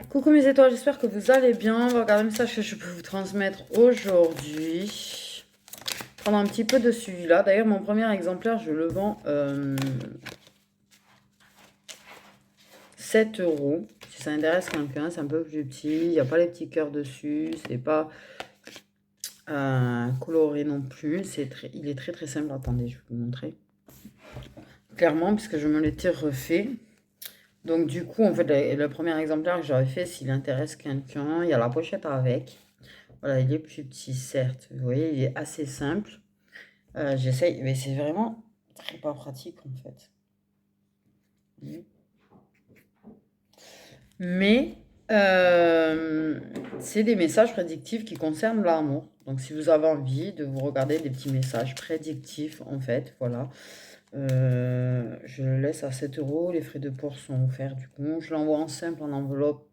Coucou mes étoiles, j'espère que vous allez bien. On va regarder le message que je peux vous transmettre aujourd'hui. Prendre un petit peu de celui-là. D'ailleurs, mon premier exemplaire, je le vends 7 euros. Si ça intéresse quelqu'un, c'est un peu plus petit. Il n'y a pas les petits cœurs dessus. C'est pas coloré non plus. Il est très très simple. Attendez, je vais vous montrer. Clairement, puisque je me l'étais refait. Donc du coup, en fait, le premier exemplaire que j'avais fait, s'il intéresse quelqu'un, il y a la pochette avec. Voilà, il est plus petit, certes. Vous voyez, il est assez simple. J'essaye, mais c'est vraiment très pas pratique, en fait. Mais c'est des messages prédictifs qui concernent l'amour. Donc si vous avez envie de vous regarder des petits messages prédictifs, en fait, voilà. Je le laisse à 7 euros. Les frais de port sont offerts, du coup. Je l'envoie en simple, en enveloppe.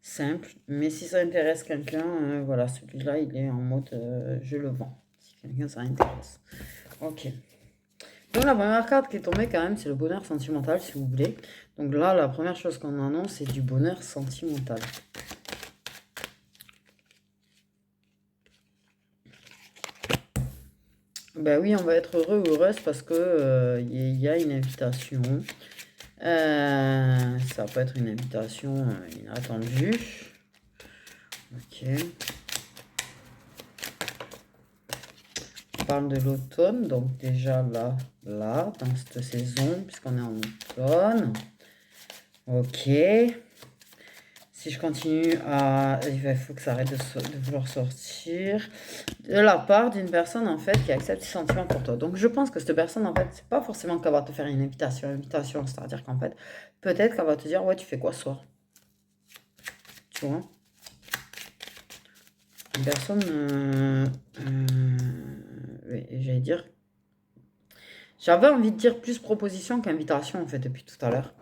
Simple, mais si ça intéresse quelqu'un, voilà, celui-là, il est en mode je le vends. Si quelqu'un ça intéresse. Ok. Donc la première carte qui est tombée quand même, c'est le bonheur sentimental, si vous voulez. Donc là, la première chose qu'on annonce, c'est du bonheur sentimental. Ben oui, on va être heureux ou heureuse parce que il y a une invitation. Ça peut être une invitation inattendue. Ok. On parle de l'automne, donc déjà là, dans cette saison, puisqu'on est en automne. Ok. Si je continue à... Il faut que ça arrête de vouloir sortir. De la part d'une personne, en fait, qui accepte ses sentiments pour toi. Donc, je pense que cette personne, en fait, c'est pas forcément qu'elle va te faire une invitation. C'est-à-dire qu'en fait, peut-être qu'elle va te dire, ouais, tu fais quoi ce soir? Tu vois? Une personne... j'allais dire... J'avais envie de dire plus proposition qu'invitation, en fait, depuis tout à l'heure.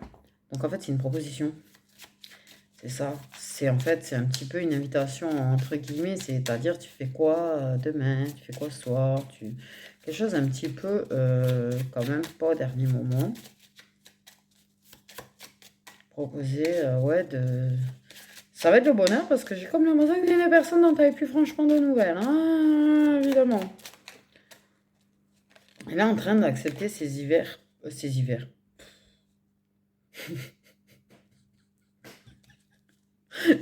Donc, en fait, c'est une proposition. C'est ça. C'est en fait, c'est un petit peu une invitation, entre guillemets. C'est-à-dire, tu fais quoi demain? Tu fais quoi ce soir? Quelque chose un petit peu, quand même, pas au dernier moment. Proposer, ouais, de... Ça va être le bonheur parce que j'ai comme l'impression qu'il y a des personnes dont tu n'avais plus franchement de nouvelles. Hein, évidemment. Elle est en train d'accepter ses hivers. Ses hivers.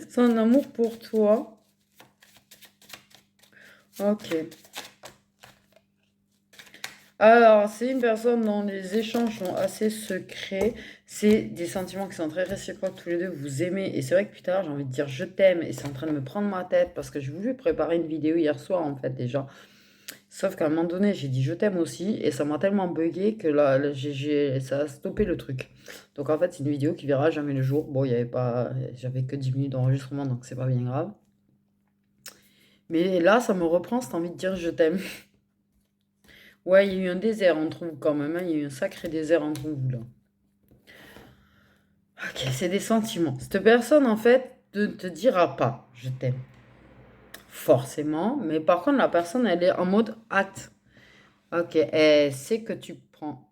Son amour pour toi. Ok. Alors, c'est une personne dont les échanges sont assez secrets. C'est des sentiments qui sont très réciproques. Tous les deux, vous aimez. Et c'est vrai que plus tard, j'ai envie de dire je t'aime. Et c'est en train de me prendre ma tête parce que j'ai voulu préparer une vidéo hier soir, en fait, déjà. Sauf qu'à un moment donné, j'ai dit je t'aime aussi. Et ça m'a tellement bugué que là, ça a stoppé le truc. Donc, en fait, c'est une vidéo qui verra jamais le jour. Bon, il y avait pas... J'avais que 10 minutes d'enregistrement, donc c'est pas bien grave. Mais là, ça me reprend cette envie de dire je t'aime. Ouais, il y a eu un désert entre vous quand même. Hein. Il y a eu un sacré désert entre vous là. Ok, c'est des sentiments. Cette personne, en fait, ne te dira pas je t'aime. Forcément. Mais par contre, la personne, elle est en mode acte. Ok, elle sait que tu prends.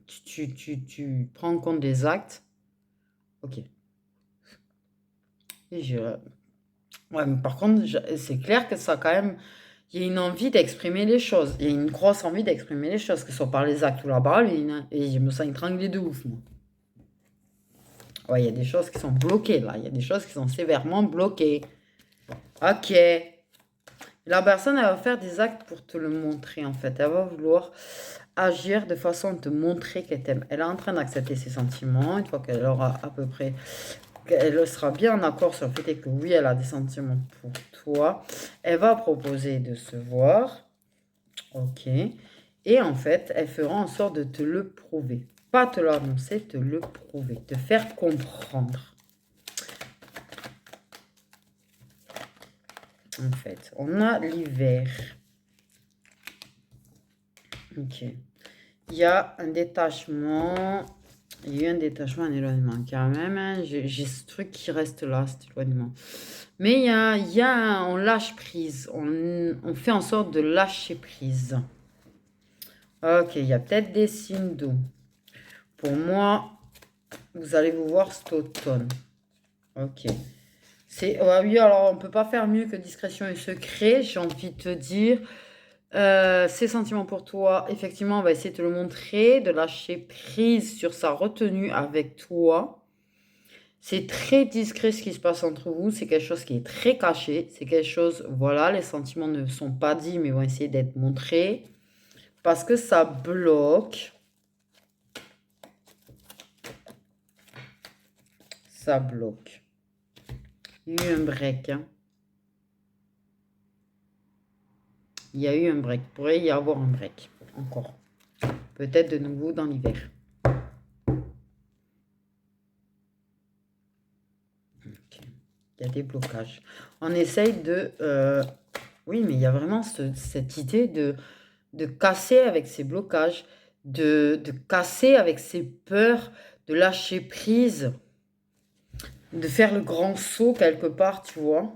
Tu prends en compte des actes. Ok. Et ouais, mais par contre, c'est clair que ça, quand même. Il y a une envie d'exprimer les choses. Il y a une grosse envie d'exprimer les choses, que ce soit par les actes ou la parole. Et je me sens étranglée de ouf, moi. Ouais, il y a des choses qui sont bloquées là. Il y a des choses qui sont sévèrement bloquées. Ok. La personne, elle va faire des actes pour te le montrer en fait. Elle va vouloir agir de façon à te montrer qu'elle t'aime. Elle est en train d'accepter ses sentiments. Une fois qu'elle aura à peu près... Elle sera bien en accord sur le fait que oui, elle a des sentiments pour toi. Elle va proposer de se voir. Ok. Et en fait, elle fera en sorte de te le prouver. Pas te l'annoncer, te le prouver. Te faire comprendre. En fait, on a l'hiver. Ok. Il y a un détachement. Il y a eu un détachement, un éloignement quand même. Hein. J'ai ce truc qui reste là, cet éloignement. Mais on lâche prise. On fait en sorte de lâcher prise. Ok, il y a peut-être des signes d'eau. Pour moi, vous allez vous voir cet automne. Ok. Oui, alors on peut pas faire mieux que discrétion et secret, j'ai envie de te dire. Ses sentiments pour toi, effectivement, on va essayer de te le montrer, de lâcher prise sur sa retenue avec toi. C'est très discret ce qui se passe entre vous, c'est quelque chose qui est très caché, c'est quelque chose, voilà, les sentiments ne sont pas dits, mais vont essayer d'être montrés, parce que ça bloque. Ça bloque. Il y a eu un break, hein. Il y a eu un break. Il pourrait y avoir un break. Encore. Peut-être de nouveau dans l'hiver. Ok. Il y a des blocages. On essaye de... Oui, mais il y a vraiment cette idée de casser avec ces blocages, de casser avec ces peurs, de lâcher prise, de faire le grand saut quelque part, tu vois.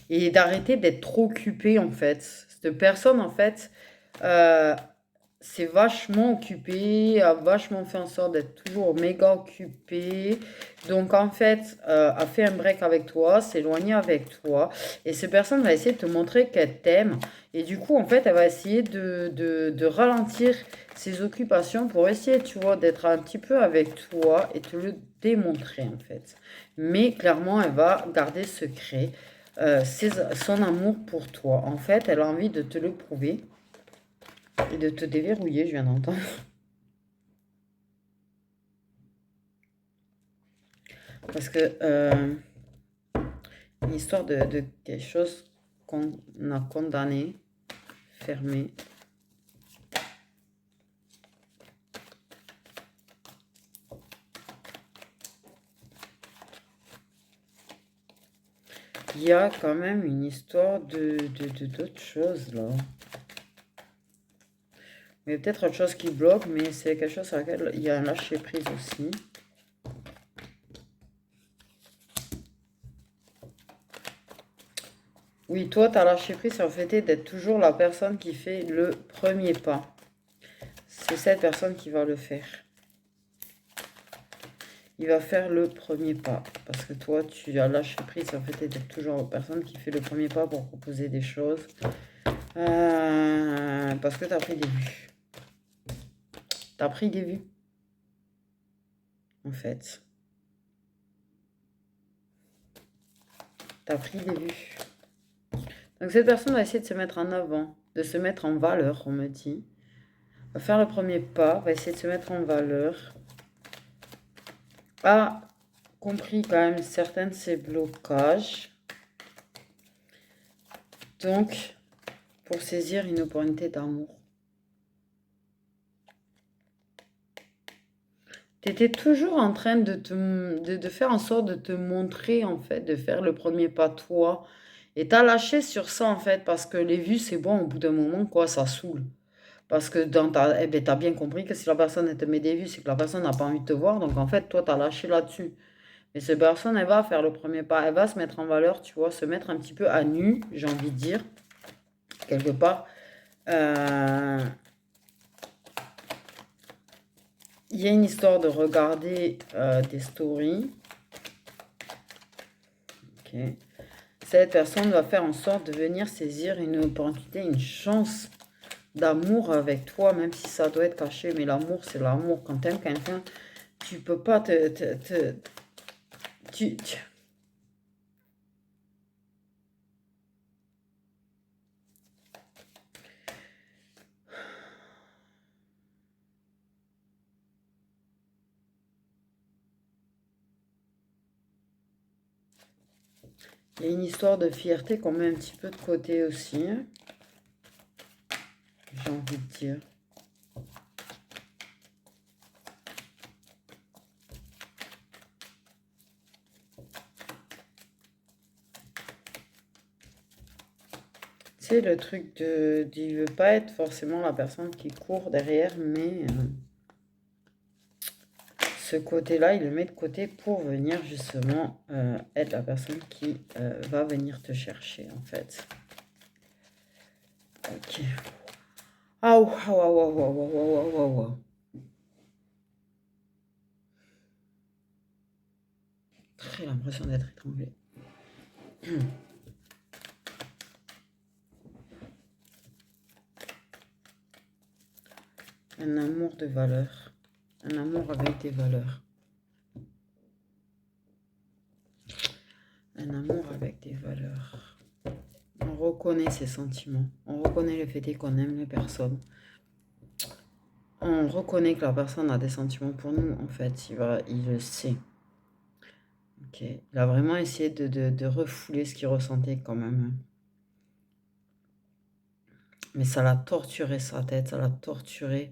Et d'arrêter d'être trop occupé, en fait. Cette personne, en fait, euh, c'est vachement occupé, a vachement fait en sorte d'être toujours méga occupé. Donc, en fait, a fait un break avec toi, s'éloigner avec toi. Et cette personne va essayer de te montrer qu'elle t'aime. Et du coup, en fait, elle va essayer de ralentir ses occupations pour essayer, tu vois, d'être un petit peu avec toi et te le démontrer, en fait. Mais clairement, elle va garder secret son amour pour toi. En fait, elle a envie de te le prouver. Et de te déverrouiller, je viens d'entendre. Parce que une histoire de quelque chose qu'on a condamné, fermé. Il y a quand même une histoire d'autres choses là. Mais peut-être autre chose qui bloque, mais c'est quelque chose sur lequel il y a un lâcher prise aussi. Oui, toi, tu as lâché prise sur le fait d'être toujours la personne qui fait le premier pas. C'est cette personne qui va le faire. Il va faire le premier pas. Parce que toi, tu as lâché prise sur le fait d'être toujours la personne qui fait le premier pas pour proposer des choses. Parce que tu as pris des vues. Tu as pris des vues, en fait. Tu as pris des vues. Donc cette personne va essayer de se mettre en avant, de se mettre en valeur, on me dit. Va faire le premier pas, va essayer de se mettre en valeur. A compris quand même certains de ses blocages. Donc, pour saisir une opportunité d'amour. Tu étais toujours en train de faire en sorte de te montrer, en fait, de faire le premier pas toi. Et t'as lâché sur ça, en fait, parce que les vues, c'est bon, au bout d'un moment, quoi, ça saoule. Parce que t'as bien compris que si la personne elle te met des vues, c'est que la personne n'a pas envie de te voir. Donc, en fait, toi, t'as lâché là-dessus. Mais cette personne, elle va faire le premier pas. Elle va se mettre en valeur, tu vois, se mettre un petit peu à nu, j'ai envie de dire, quelque part. Euh, Il y a une histoire de regarder des stories. Ok. Cette personne va faire en sorte de venir saisir une opportunité, une chance d'amour avec toi, même si ça doit être caché. Mais l'amour, c'est l'amour. Quand tu aimes quelqu'un, tu peux pas tu- Il y a une histoire de fierté qu'on met un petit peu de côté aussi, hein, j'ai envie de dire. C'est le truc il veut pas être forcément la personne qui court derrière, mais ce côté-là, il le met de côté pour venir justement être la personne qui va venir te chercher, en fait. Ok. Ah, waouh, waouh, waouh, waouh, waouh, waouh, waouh. J'ai l'impression d'être étranglée. Un amour de valeur. Un amour avec des valeurs. Un amour avec des valeurs. On reconnaît ses sentiments. On reconnaît le fait qu'on aime les personnes. On reconnaît que la personne a des sentiments pour nous, en fait. Il le sait. Ok. Il a vraiment essayé de refouler ce qu'il ressentait quand même. Mais ça l'a torturé sa tête, ça l'a torturé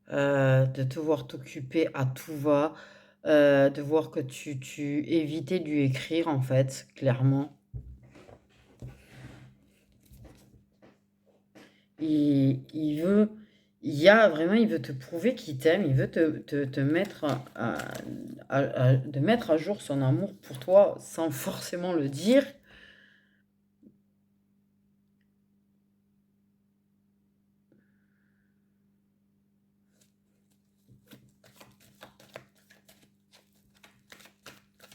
de te voir t'occuper à tout va, de voir que tu évitais de lui écrire, en fait, clairement. Il veut, il veut te prouver qu'il t'aime, il veut te mettre de mettre à jour son amour pour toi sans forcément le dire.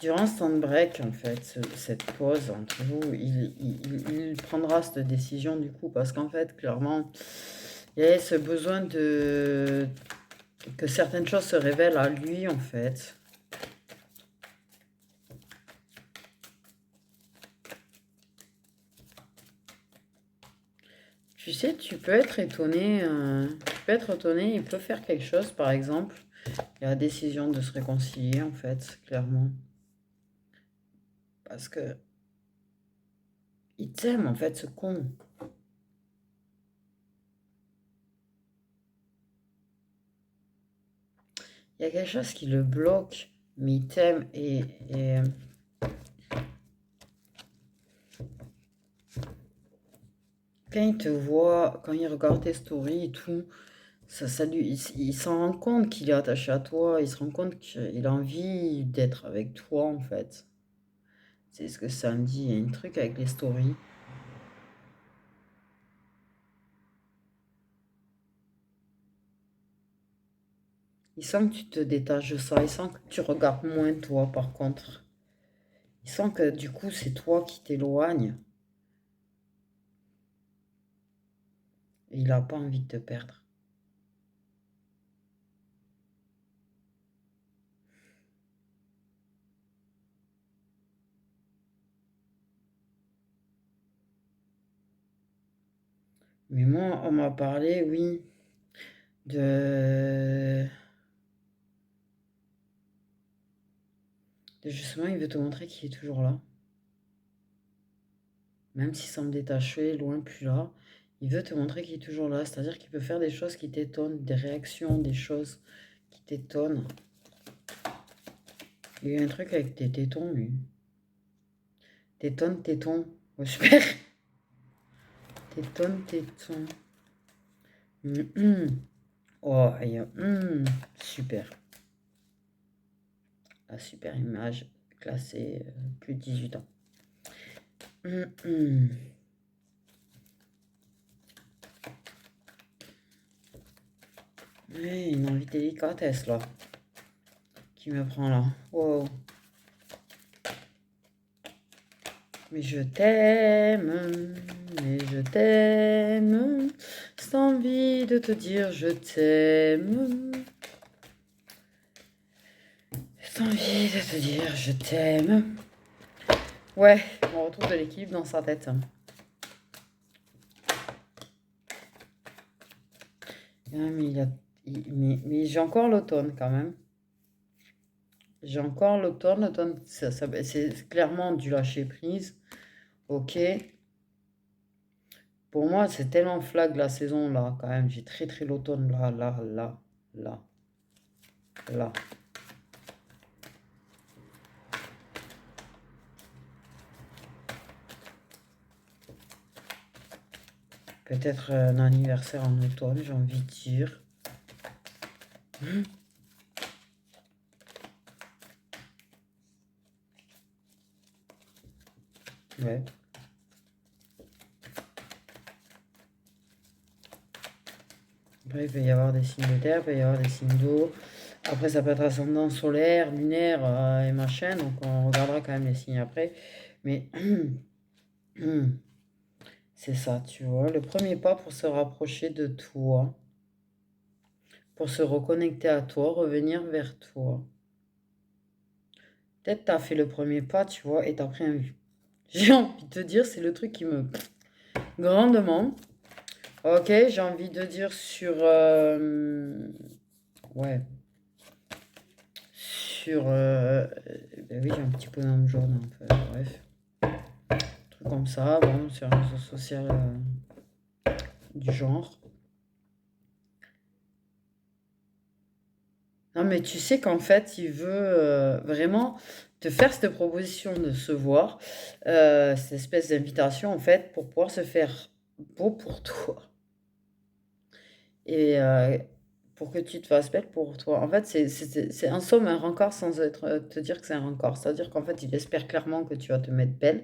Durant ce temps de break, en fait, cette pause entre vous, il prendra cette décision du coup, parce qu'en fait, clairement, il y a ce besoin que certaines choses se révèlent à lui, en fait. Tu sais, tu peux être étonné, il peut faire quelque chose, par exemple, il y a la décision de se réconcilier, en fait, clairement. Parce que il t'aime, en fait, ce con. Il y a quelque chose qui le bloque, mais il t'aime et quand il te voit, quand il regarde tes stories et tout, il s'en rend compte qu'il est attaché à toi, il se rend compte qu'il a envie d'être avec toi, en fait. C'est ce que ça me dit, il y a un truc avec les stories. Il sent que tu te détaches de ça, il sent que tu regardes moins toi, par contre. Il sent que du coup, c'est toi qui t'éloignes et il n'a pas envie de te perdre. Mais moi, on m'a parlé, oui, de... Justement, il veut te montrer qu'il est toujours là. Même s'il semble détaché, loin, plus là, il veut te montrer qu'il est toujours là. C'est-à-dire qu'il peut faire des choses qui t'étonnent, des réactions, des choses qui t'étonnent. Il y a eu un truc avec tes tétons, lui. Tétons. Oh, super. Tétons. Oh, super. La super image classée plus de 18 ans. Ouais, une envie de délicatesse là, qui me prend là. Wow. Mais je t'aime, cette envie de te dire je t'aime. Cette envie de te dire je t'aime. Ouais, on retrouve de l'équilibre dans sa tête. Mais j'ai encore l'automne quand même. J'ai encore l'automne. L'automne, c'est clairement du lâcher prise. Ok. Pour moi, c'est tellement flag la saison là, quand même. J'ai très l'automne là. Peut-être un anniversaire en automne, j'ai envie de dire. Ouais. Après, il peut y avoir des signes de terre, il peut y avoir des signes d'eau. Après, ça peut être ascendant solaire, lunaire et machin, donc on regardera quand même les signes après. Mais c'est ça, tu vois. Le premier pas pour se rapprocher de toi, pour se reconnecter à toi, revenir vers toi. Peut-être tu as fait le premier pas, tu vois, et t'as pris un... J'ai envie de te dire, c'est le truc qui me... Grandement. Ok, j'ai envie de dire sur... ouais. Sur... ben oui, j'ai un petit bonhomme jaune, un peu. Bref. Truc comme ça, bon, sur un réseau social du genre. Non, mais tu sais qu'en fait, il veut vraiment te faire cette proposition de se voir, cette espèce d'invitation, en fait, pour pouvoir se faire beau pour toi. Et pour que tu te fasses belle pour toi. En fait, c'est en somme un rencard sans te dire que c'est un rencard. C'est-à-dire qu'en fait, il espère clairement que tu vas te mettre belle.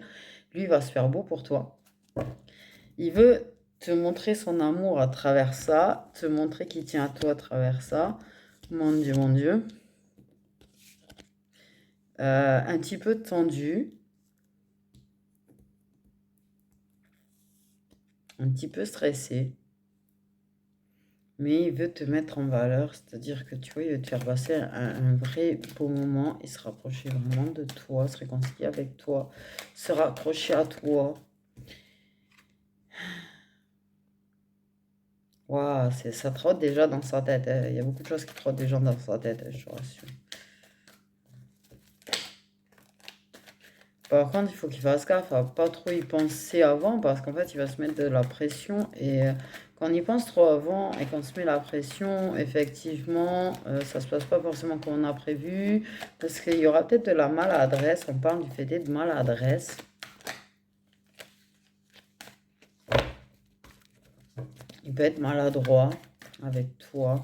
Lui, il va se faire beau pour toi. Il veut te montrer son amour à travers ça, te montrer qu'il tient à toi à travers ça. Mon Dieu, mon Dieu. Un petit peu tendu, un petit peu stressé, mais il veut te mettre en valeur, c'est-à-dire que tu vois, il veut te faire passer un vrai beau moment et se rapprocher vraiment de toi, se réconcilier avec toi, se raccrocher à toi. Waouh, ça trotte déjà dans sa tête, hein. Il y a beaucoup de choses qui trottent déjà dans sa tête, hein, je te rassure. Par contre, il faut qu'il fasse gaffe à pas trop y penser avant parce qu'en fait, il va se mettre de la pression et quand on y pense trop avant et qu'on se met la pression, effectivement, ça se passe pas forcément comme on a prévu parce qu'il y aura peut-être de la maladresse. On parle du fait de maladresse. Il peut être maladroit avec toi.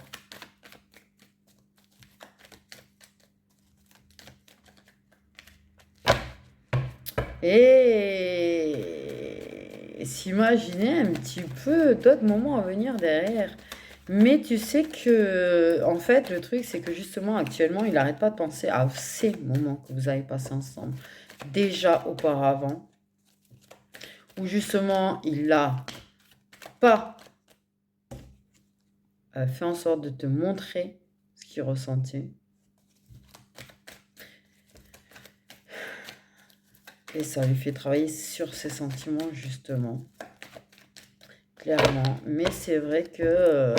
Et s'imaginer un petit peu d'autres moments à venir derrière. Mais tu sais que, en fait, le truc, c'est que justement, actuellement, il n'arrête pas de penser à ces moments que vous avez passés ensemble. Déjà auparavant, où justement, il n'a pas fait en sorte de te montrer ce qu'il ressentait. Et ça lui fait travailler sur ses sentiments, justement. Clairement. Mais c'est vrai que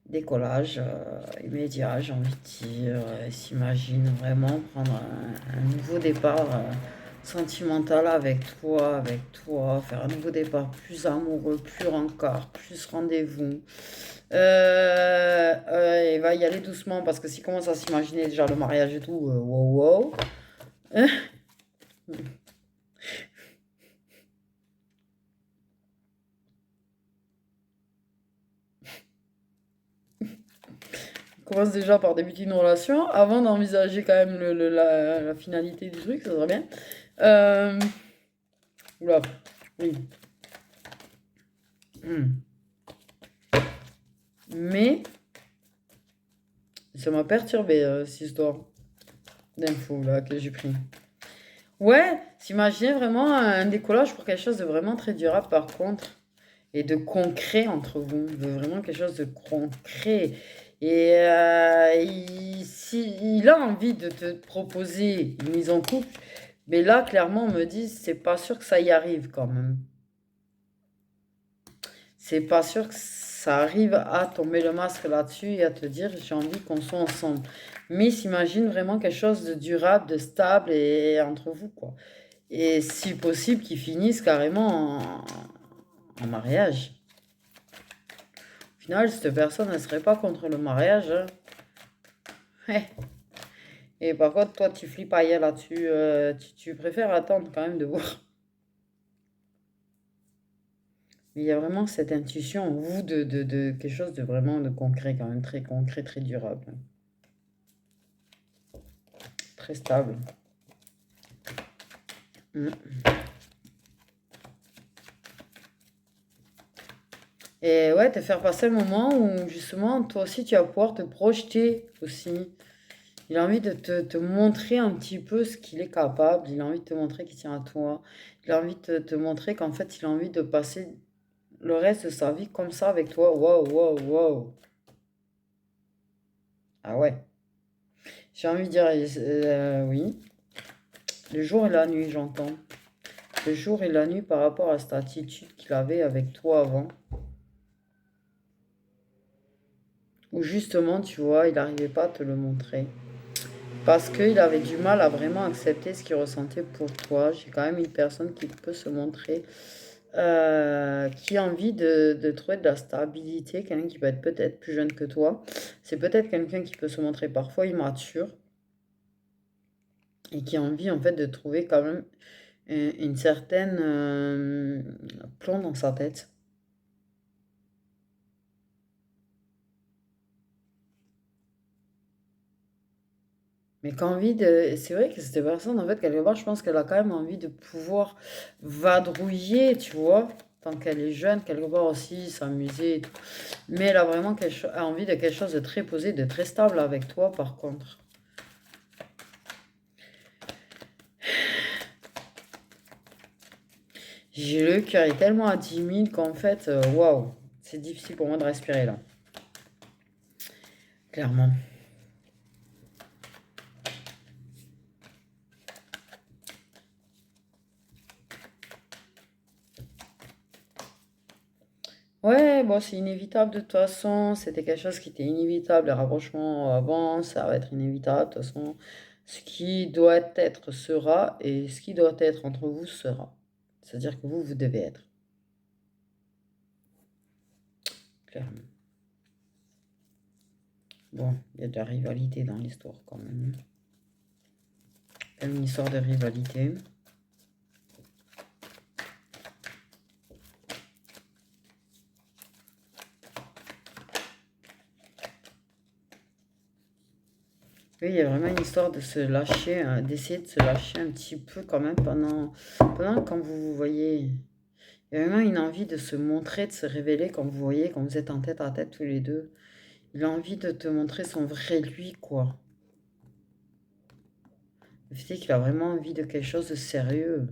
décollage immédiat, j'ai envie de dire. S'imagine vraiment prendre un nouveau départ sentimental avec toi, faire un nouveau départ plus amoureux, plus rencard, plus rendez-vous. Il va y aller doucement parce que s'il commence à s'imaginer déjà le mariage et tout, wow, wow. Commence déjà par débuter une relation avant d'envisager quand même la finalité du truc, ça serait bien. Oula, oui. Mais ça m'a perturbé cette histoire d'infos là que j'ai pris. Ouais, s'imaginer vraiment un décollage pour quelque chose de vraiment très durable par contre et de concret entre vous, de vraiment quelque chose de concret. Et il a envie de te proposer une mise en couple, mais là clairement on me dit c'est pas sûr que ça y arrive quand même. C'est pas sûr que ça arrive à tomber le masque là-dessus et à te dire j'ai envie qu'on soit ensemble. Mais s'imagine vraiment quelque chose de durable, de stable et entre vous, quoi. Et si possible, qu'ils finissent carrément en mariage. Au final, cette personne ne serait pas contre le mariage, hein. Ouais. Et par contre, toi, tu flippes ailleurs là-dessus. Tu préfères attendre quand même de voir. Mais il y a vraiment cette intuition en vous de quelque chose de vraiment de concret, quand même très concret, très durable, très stable. Mm. Et ouais, te faire passer un moment où justement, toi aussi, tu vas pouvoir te projeter aussi. Il a envie de te montrer un petit peu ce qu'il est capable. Il a envie de te montrer qu'il tient à toi. Il a envie de te montrer qu'en fait, il a envie de passer le reste de sa vie comme ça avec toi. Waouh, waouh, waouh. Ah ouais. J'ai envie de dire oui. Le jour et la nuit, j'entends. Le jour et la nuit par rapport à cette attitude qu'il avait avec toi avant. Où justement, tu vois, il n'arrivait pas à te le montrer. Parce qu'il avait du mal à vraiment accepter ce qu'il ressentait pour toi. J'ai quand même une personne qui peut se montrer, qui a envie de trouver de la stabilité, quelqu'un qui peut être peut-être plus jeune que toi. C'est peut-être quelqu'un qui peut se montrer parfois immature et qui a envie en fait de trouver quand même une certaine plomb dans sa tête. Mais qu'envie de... C'est vrai que cette personne, en fait, quelque part, je pense qu'elle a quand même envie de pouvoir vadrouiller, tu vois, tant qu'elle est jeune, quelque part aussi, s'amuser et tout. Mais elle a vraiment a envie de quelque chose de très posé, de très stable avec toi, par contre. J'ai le cœur est tellement à 10 000 qu'en fait, waouh, c'est difficile pour moi de respirer là, clairement. Ouais, bon, c'est inévitable de toute façon. C'était quelque chose qui était inévitable. Les rapprochements avant, ça va être inévitable. De toute façon, ce qui doit être sera et ce qui doit être entre vous sera. C'est-à-dire que vous, vous devez être, clairement. Bon, il y a de la rivalité dans l'histoire quand même. Une histoire de rivalité. Oui, il y a vraiment une histoire de se lâcher, d'essayer de se lâcher un petit peu quand même pendant quand vous vous voyez. Il y a vraiment une envie de se montrer, de se révéler quand vous voyez, quand vous êtes en tête à tête tous les deux. Il a envie de te montrer son vrai lui, quoi. Le fait est qu'il a vraiment envie de quelque chose de sérieux.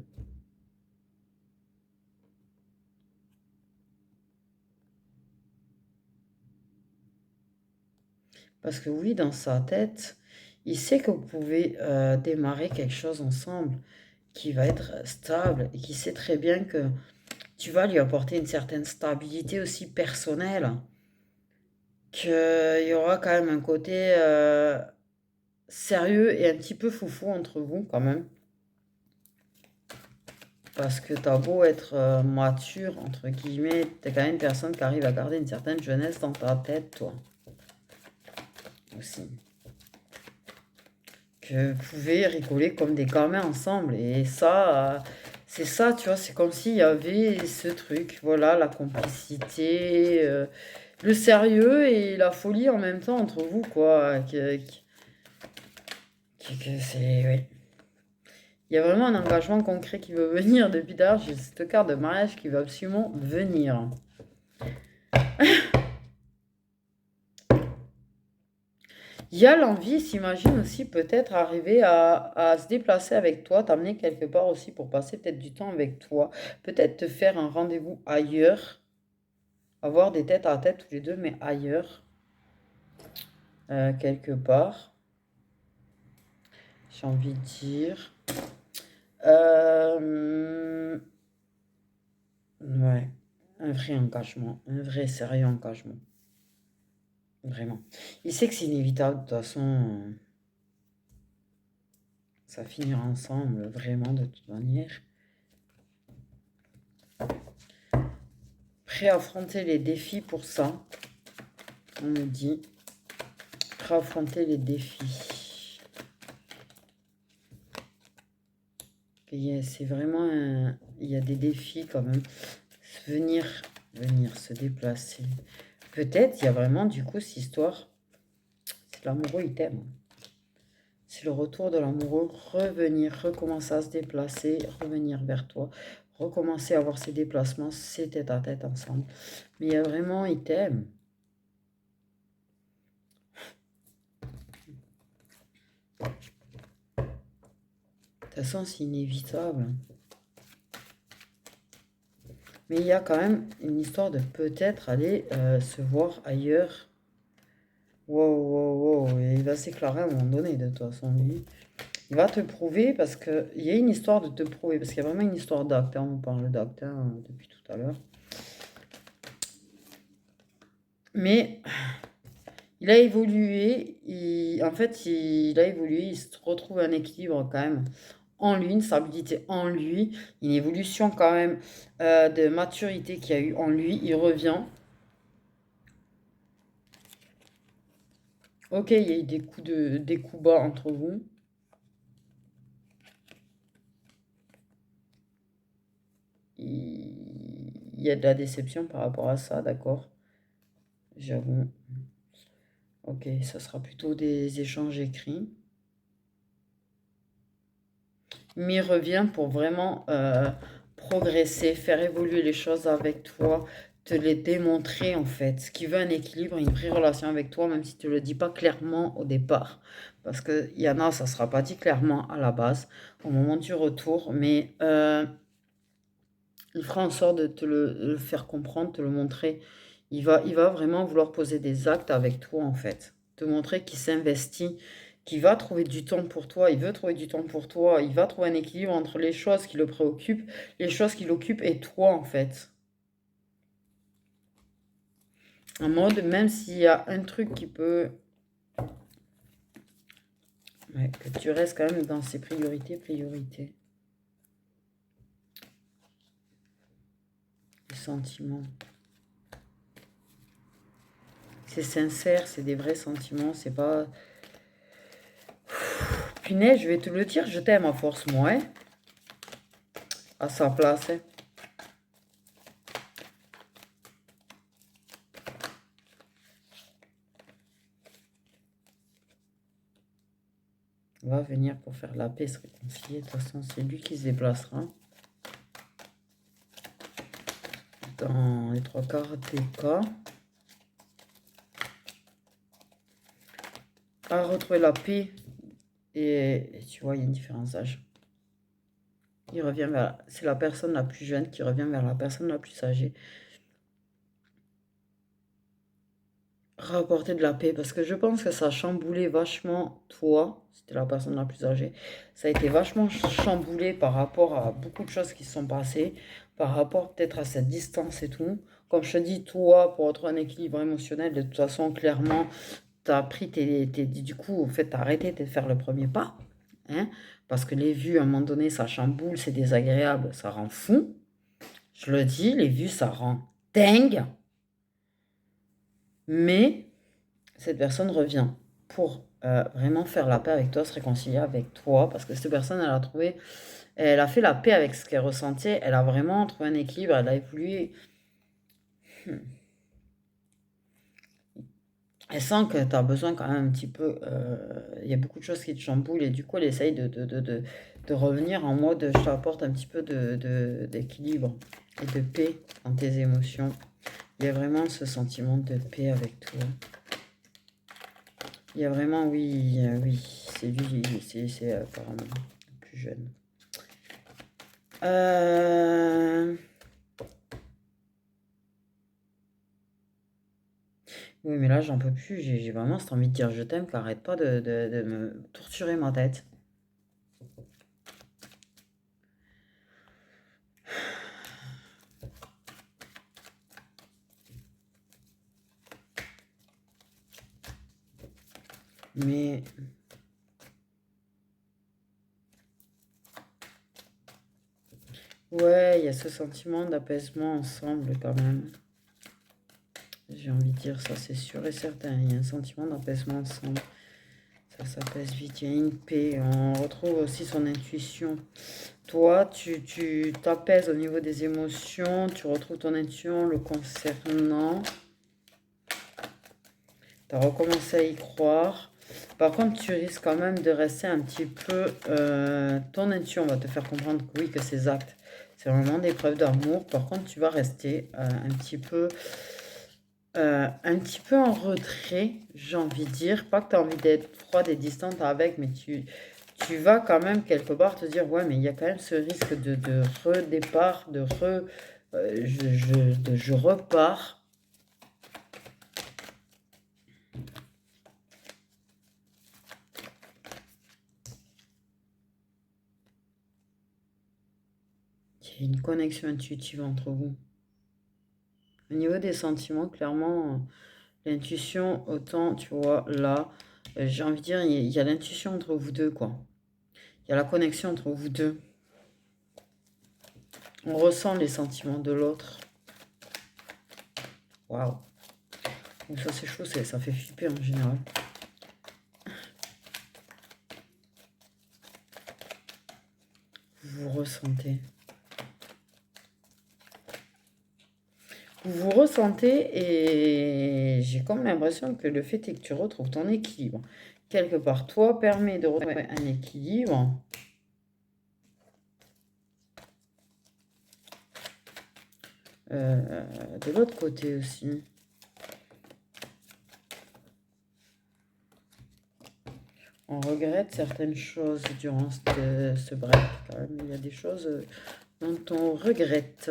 Parce que oui, dans sa tête, il sait que vous pouvez démarrer quelque chose ensemble qui va être stable et qui sait très bien que tu vas lui apporter une certaine stabilité aussi personnelle. Qu'il y aura quand même un côté sérieux et un petit peu foufou entre vous quand même. Parce que t'as beau être mature, entre guillemets, t'es quand même une personne qui arrive à garder une certaine jeunesse dans ta tête, toi. Aussi. Que vous pouvez rigoler comme des gamins ensemble. Et ça, c'est ça, tu vois, c'est comme s'il y avait ce truc, voilà, la complicité, le sérieux et la folie en même temps entre vous, quoi. C'est, oui. Il y a vraiment un engagement concret qui veut venir depuis tard. J'ai cette carte de mariage qui veut absolument venir. Il y a l'envie, s'imagine aussi peut-être arriver à se déplacer avec toi, t'amener quelque part aussi pour passer peut-être du temps avec toi. Peut-être te faire un rendez-vous ailleurs, avoir des têtes à tête tous les deux, mais ailleurs, quelque part, j'ai envie de dire. Ouais, un vrai engagement, un vrai sérieux engagement. Vraiment. Il sait que c'est inévitable, de toute façon, ça finira ensemble, vraiment, de toute manière. Prêt à affronter les défis pour ça, on me dit. Prêt à affronter les défis. C'est vraiment il y a des défis quand même. Venir, se déplacer. Peut-être il y a vraiment du coup cette histoire. C'est l'amoureux, il t'aime. C'est le retour de l'amoureux, revenir, recommencer à se déplacer, revenir vers toi, recommencer à avoir ces déplacements, ces tête-à-tête ensemble. Mais il y a vraiment, il t'aime. De toute façon, c'est inévitable. Mais il y a quand même une histoire de peut-être aller se voir ailleurs. Wow, wow, wow. Et il va s'éclairer à un moment donné, de toute façon, lui. Il va te prouver parce qu'il y a une histoire de te prouver. Parce qu'il y a vraiment une histoire d'acte. On parle d'acte depuis tout à l'heure. Mais il a évolué. En fait, il a évolué. Il se retrouve un équilibre quand même en lui, une stabilité en lui, une évolution quand même de maturité qu'il y a eu en lui. Il revient. Ok, il y a eu des coups bas entre vous. Il y a de la déception par rapport à ça, d'accord? J'avoue. Ok, ça sera plutôt des échanges écrits. Mais il revient pour vraiment progresser, faire évoluer les choses avec toi, te les démontrer en fait. Ce qui veut un équilibre, une vraie relation avec toi, même si tu ne le dis pas clairement au départ. Parce qu'il y en a, ça ne sera pas dit clairement à la base, au moment du retour, mais il fera en sorte de te le faire comprendre, te le montrer. Il va vraiment vouloir poser des actes avec toi, en fait. Te montrer qu'il s'investit, qu'il va trouver du temps pour toi, il veut trouver du temps pour toi, il va trouver un équilibre entre les choses qui le préoccupent, les choses qui l'occupent et toi, en fait. En mode, même s'il y a un truc qui peut... Ouais, que tu restes quand même dans ses priorités. Les sentiments. C'est sincère, c'est des vrais sentiments, c'est pas... Punaise, je vais te le dire, je t'aime à force, moi, hein, à sa place. Hein. Il va venir pour faire la paix, se réconcilier. De toute façon, c'est lui qui se déplacera. Dans les 3/4 des cas. À retrouver la paix. Et tu vois, il y a une différence d'âge. Il revient vers... C'est la personne la plus jeune qui revient vers la personne la plus âgée. Rapporter de la paix, parce que je pense que ça a chamboulé vachement toi, c'était la personne la plus âgée, ça a été vachement chamboulé par rapport à beaucoup de choses qui se sont passées, par rapport peut-être à cette distance et tout. Comme je te dis, toi, pour retrouver un équilibre émotionnel, de toute façon, clairement, tu as pris du coup, en fait, tu as arrêté de faire le premier pas, hein, parce que les vues, à un moment donné, ça chamboule, c'est désagréable, ça rend fou. Je le dis, les vues, ça rend dingue. Mais cette personne revient pour vraiment faire la paix avec toi, se réconcilier avec toi, parce que cette personne, elle a fait la paix avec ce qu'elle ressentait, elle a vraiment trouvé un équilibre, elle a évolué. Elle sent que tu as besoin quand même un petit peu, il y a beaucoup de choses qui te chamboulent, et du coup, elle essaye de revenir en mode, je t'apporte un petit peu d'équilibre et de paix dans tes émotions. Il y a vraiment ce sentiment de paix avec toi. Il y a vraiment, oui, oui, c'est lui, c'est apparemment le plus jeune. Oui, mais là, j'en peux plus. J'ai vraiment cette envie de dire je t'aime, qu'arrête pas de me torturer ma tête. Mais... Ouais, il y a ce sentiment d'apaisement ensemble quand même. J'ai envie de dire ça, c'est sûr et certain. Il y a un sentiment d'apaisement ensemble. Ça s'apaise vite, il y a une paix. On retrouve aussi son intuition. Toi, tu t'apaises au niveau des émotions, tu retrouves ton intuition le concernant. Tu as recommencé à y croire. Par contre, tu risques quand même de rester un petit peu... ton intuition va te faire comprendre que oui, que ces C'est un moment d'épreuve d'amour. Par contre, tu vas rester un petit peu en retrait, j'ai envie de dire. Pas que tu as envie d'être froide et distante avec, mais tu vas quand même quelque part te dire, ouais, mais il y a quand même ce risque de redépart, je repars. Il y a une connexion intuitive entre vous. Au niveau des sentiments, clairement, l'intuition, autant, tu vois, là, j'ai envie de dire, il y a l'intuition entre vous deux, quoi. Il y a la connexion entre vous deux. On ressent les sentiments de l'autre. Waouh. Donc ça, c'est chaud, ça fait flipper en général. Vous ressentez. Vous ressentez et j'ai comme l'impression que le fait est que tu retrouves ton équilibre. Quelque part, toi, permet de retrouver un équilibre. De l'autre côté aussi. On regrette certaines choses durant ce break quand même. Il y a des choses dont on regrette.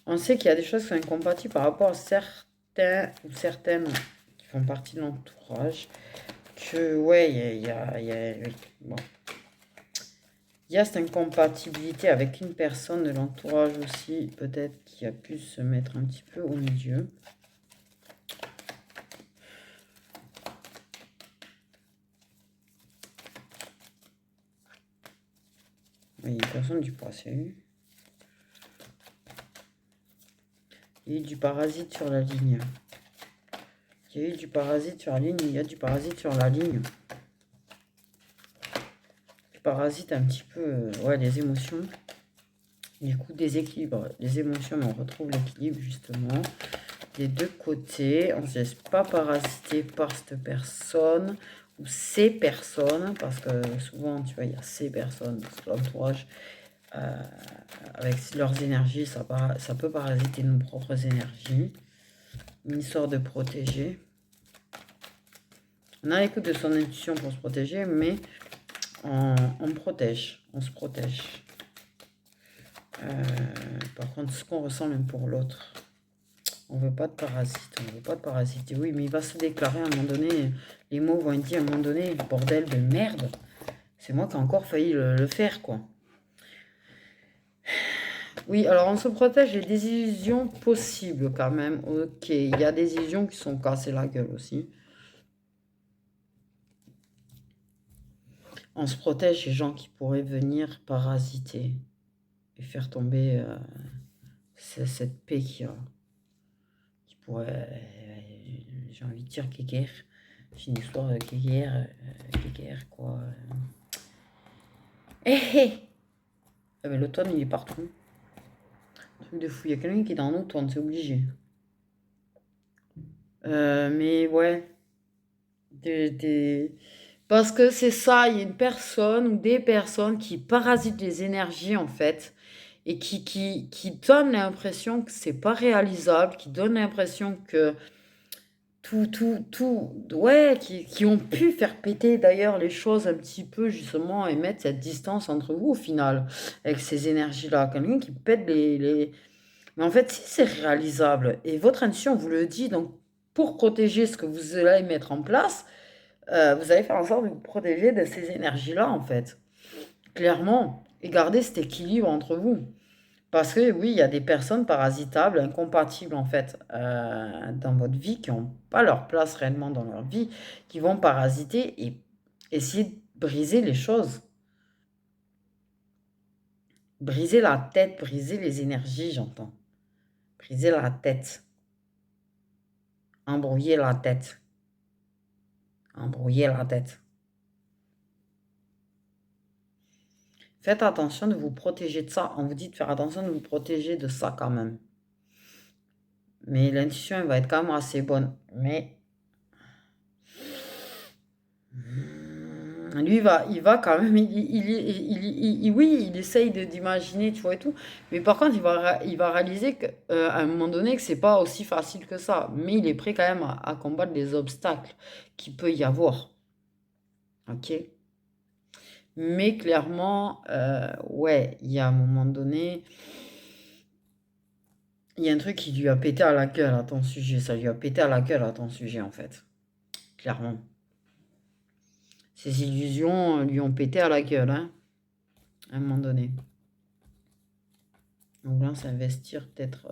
On sait qu'il y a des choses qui sont incompatibles par rapport à certains ou certaines qui font partie de l'entourage. Que, ouais, bon. Il y a cette incompatibilité avec une personne de l'entourage aussi, peut-être qui a pu se mettre un petit peu au milieu. Oui, une personne du passé. Il y a eu du parasite sur la ligne. Il y a eu du parasite sur la ligne, il y a du parasite sur la ligne. Le parasite un petit peu, ouais, les émotions. Du coup, déséquilibre les émotions, mais on retrouve l'équilibre justement. Des deux côtés, on ne se laisse pas parasiter par cette personne ou ces personnes, parce que souvent, tu vois, il y a ces personnes, l'entourage, avec leurs énergies, ça peut parasiter nos propres énergies. Une histoire de protéger. On a l'écoute de son intuition pour se protéger, mais on protège, on se protège. Par contre, ce qu'on ressent l'un pour l'autre, on veut pas de parasite, on veut pas de parasite. Oui, mais il va se déclarer à un moment donné, les mots vont être dit à un moment donné, bordel de merde. C'est moi qui ai encore failli le faire, quoi. Oui, alors on se protège des illusions possibles quand même. Ok, il y a des illusions qui sont cassées la gueule aussi. On se protège des gens qui pourraient venir parasiter et faire tomber cette paix qui pourrait, j'ai envie de dire guéguerre. C'est une histoire de guéguerre, quoi. Hé hé. Ah, mais l'automne, il est partout. Truc de fou, il y a quelqu'un qui est dans l'automne, c'est obligé. Mais ouais, parce que c'est ça, il y a une personne ou des personnes qui parasitent les énergies en fait et qui donnent l'impression que c'est pas réalisable, qui donnent l'impression que ouais, qui ont pu faire péter d'ailleurs les choses un petit peu justement et mettre cette distance entre vous au final avec ces énergies-là. Quelqu'un qui pète Mais en fait, si c'est réalisable et votre intuition vous le dit, donc pour protéger ce que vous allez mettre en place, vous allez faire en sorte de vous protéger de ces énergies-là, en fait. Clairement. Et garder cet équilibre entre vous. Parce que oui, il y a des personnes parasitables, incompatibles, en fait, dans votre vie, qui n'ont pas leur place réellement dans leur vie, qui vont parasiter et essayer de briser les choses. Briser la tête, briser les énergies, j'entends. Briser la tête. Embrouiller la tête. Embrouiller la tête. Faites attention de vous protéger de ça. On vous dit de faire attention de vous protéger de ça quand même. Mais l'intuition, elle va être quand même assez bonne. Mais Lui, il va quand même, oui, il essaye d'imaginer, tu vois, et tout. Mais par contre, il va réaliser qu'à un moment donné, que c'est pas aussi facile que ça. Mais il est prêt quand même à combattre les obstacles qu'il peut y avoir. Ok? Mais clairement, ouais, il y a un moment donné, il y a un truc qui lui a pété à la gueule à ton sujet. Ça lui a pété à la gueule à ton sujet, en fait. Clairement. Ses illusions lui ont pété à la gueule, hein, à un moment donné. Donc là, s'investir peut-être.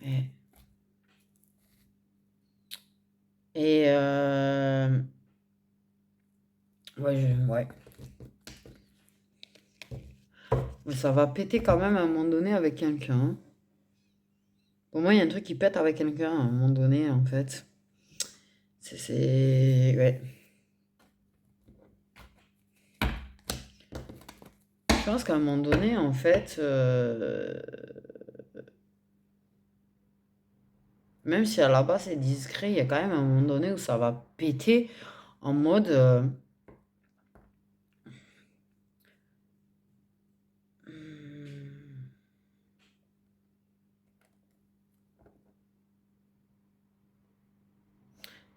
Ouais. Et ouais, ouais. Mais ça va péter quand même à un moment donné avec quelqu'un, hein. Pour moi, il y a un truc qui pète avec quelqu'un à un moment donné, en fait. Ouais. Je pense qu'à un moment donné, en fait, même si à la base c'est discret, il y a quand même un moment donné où ça va péter en mode. Hmm,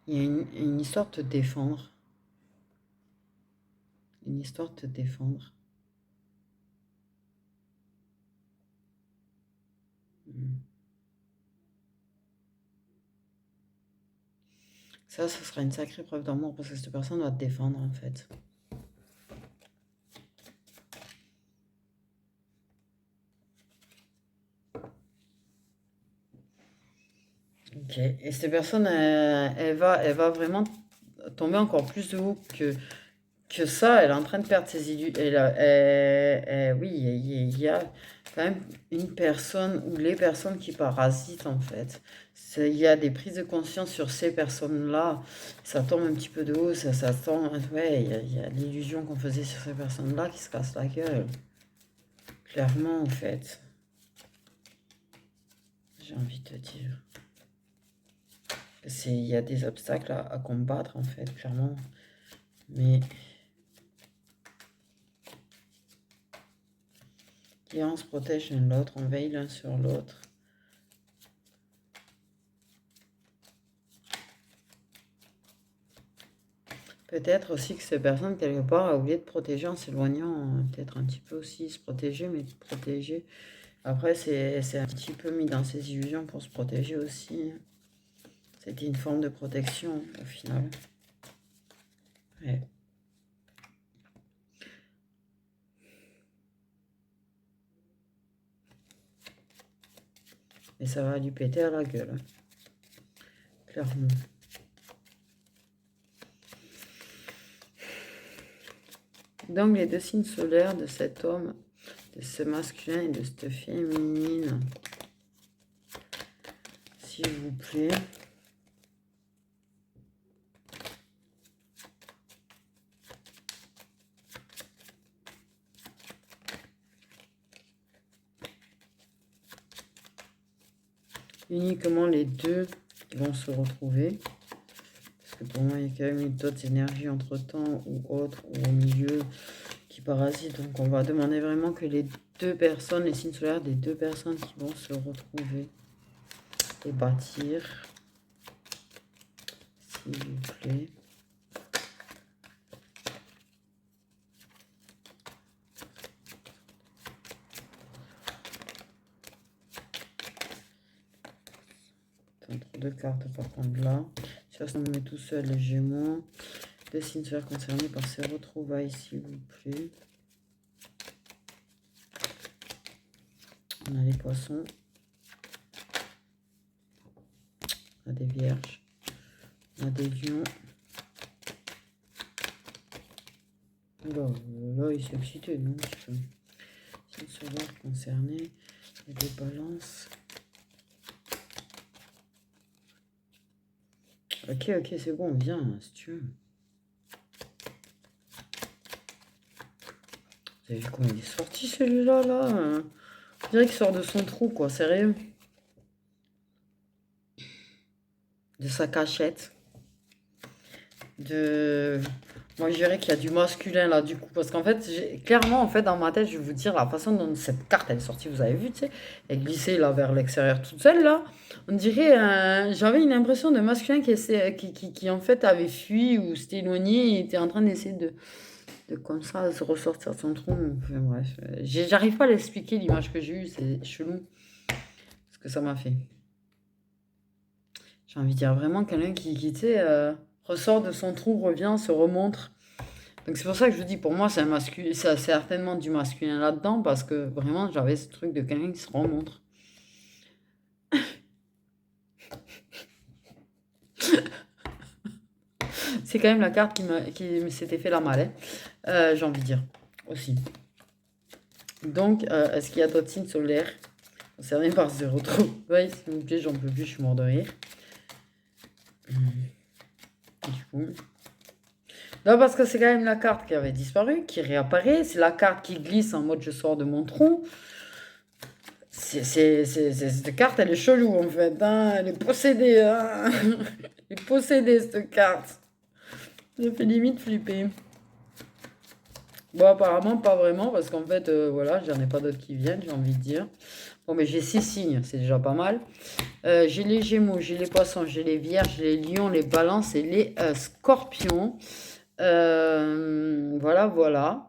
il y a une histoire de te défendre. Une histoire de te défendre. Hmm. Ça sera une sacrée preuve d'amour parce que cette personne va te défendre en fait. Ok. Et cette personne, elle va vraiment tomber encore plus de haut que ça. Elle est en train de perdre ses illusions. Oui, il y a quand même une personne ou les personnes qui parasitent en fait. Il y a des prises de conscience sur ces personnes-là. Ça tombe un petit peu de haut, ça tombe. Ouais, il y a l'illusion qu'on faisait sur ces personnes-là qui se cassent la gueule. Clairement, en fait. J'ai envie de te dire. Il y a des obstacles à combattre, en fait, clairement. Mais et on se protège l'un l'autre, on veille l'un sur l'autre. Peut-être aussi que cette personne, quelque part, a oublié de protéger en s'éloignant, peut-être un petit peu aussi, se protéger, mais de protéger. Après, c'est un petit peu mis dans ses illusions pour se protéger aussi. C'était une forme de protection, au final. Ouais. Et ça va lui péter à la gueule, hein, clairement. Donc, les deux signes solaires de cet homme, de ce masculin et de cette féminine, s'il vous plaît. Uniquement les deux qui vont se retrouver. Parce que pour moi, il y a quand même d'autres énergies entre-temps ou autres ou au milieu qui parasitent. Donc on va demander vraiment que les deux personnes, les signes solaires des deux personnes qui vont se retrouver et bâtir. S'il vous plaît. Entre deux cartes par contre là. Si on met tout seul les Gémeaux. Deux signes solaires concernés par ces retrouvailles, s'il vous plaît. On a les poissons. On a des vierges. On a des lions. Là, il s'est excité, non? Signes solaires concernés. Il y a des balances. Ok, c'est bon, viens, si tu veux. Vous avez vu comment il est sorti celui-là, là? On dirait qu'il sort de son trou, quoi, sérieux. de sa cachette. Moi, je dirais qu'il y a du masculin là, du coup. Parce qu'en fait, clairement, en fait, dans ma tête, je vais vous dire la façon dont cette carte elle est sortie. Vous avez vu, tu sais, elle glissait là vers l'extérieur toute seule là. On dirait, j'avais une impression de masculin qui en fait avait fui ou s'était éloigné et était en train d'essayer de comme ça se ressortir de son trou. Enfin, bref, j'arrive pas à l'expliquer l'image que j'ai eue. C'est chelou ce que ça m'a fait. J'ai envie de dire vraiment quelqu'un qui tu sais, ressort de son trou, revient, se remontre. Donc c'est pour ça que je vous dis, pour moi, c'est un masculin, c'est certainement du masculin là-dedans, parce que vraiment, j'avais ce truc de quelqu'un qui se remontre. C'est quand même la carte qui me s'était fait la malle, hein. J'ai envie de dire, aussi. Donc, est-ce qu'il y a d'autres signes solaires concernés par ce retour? Oui, s'il vous plaît, j'en peux plus, je suis mort de rire. Du coup... Non, parce que c'est quand même la carte qui avait disparu, qui réapparaît. C'est la carte qui glisse en mode je sors de mon trou. Cette carte, elle est chelou en fait, hein. Elle est possédée, hein. Elle est possédée cette carte. Ça fait limite flipper. Bon, apparemment, pas vraiment, parce qu'en fait, voilà, j'en ai pas d'autres qui viennent, j'ai envie de dire. Bon, mais j'ai 6 signes, c'est déjà pas mal. J'ai les Gémeaux, j'ai les Poissons, j'ai les Vierges, les Lions, les Balances et les Scorpions. Voilà, voilà.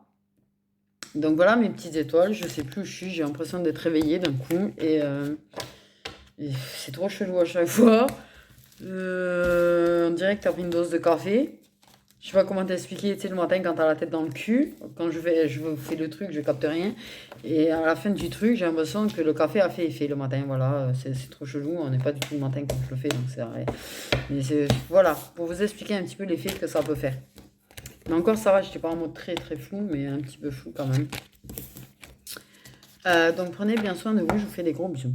Donc voilà mes petites étoiles. Je sais plus où je suis. J'ai l'impression d'être réveillée d'un coup. Et c'est trop chelou à chaque fois. On dirait que t'as pris une dose de café. Je sais pas comment t'expliquer, tu sais, le matin quand t'as la tête dans le cul. Quand je fais le truc, je capte rien. Et à la fin du truc, j'ai l'impression que le café a fait effet le matin. Voilà, c'est trop chelou. On n'est pas du tout le matin quand je le fais. Donc c'est vrai. Mais voilà, pour vous expliquer un petit peu l'effet que ça peut faire. Mais encore, ça va, j'étais pas en mode très très flou, mais un petit peu flou quand même. Donc prenez bien soin de vous, je vous fais des gros bisous.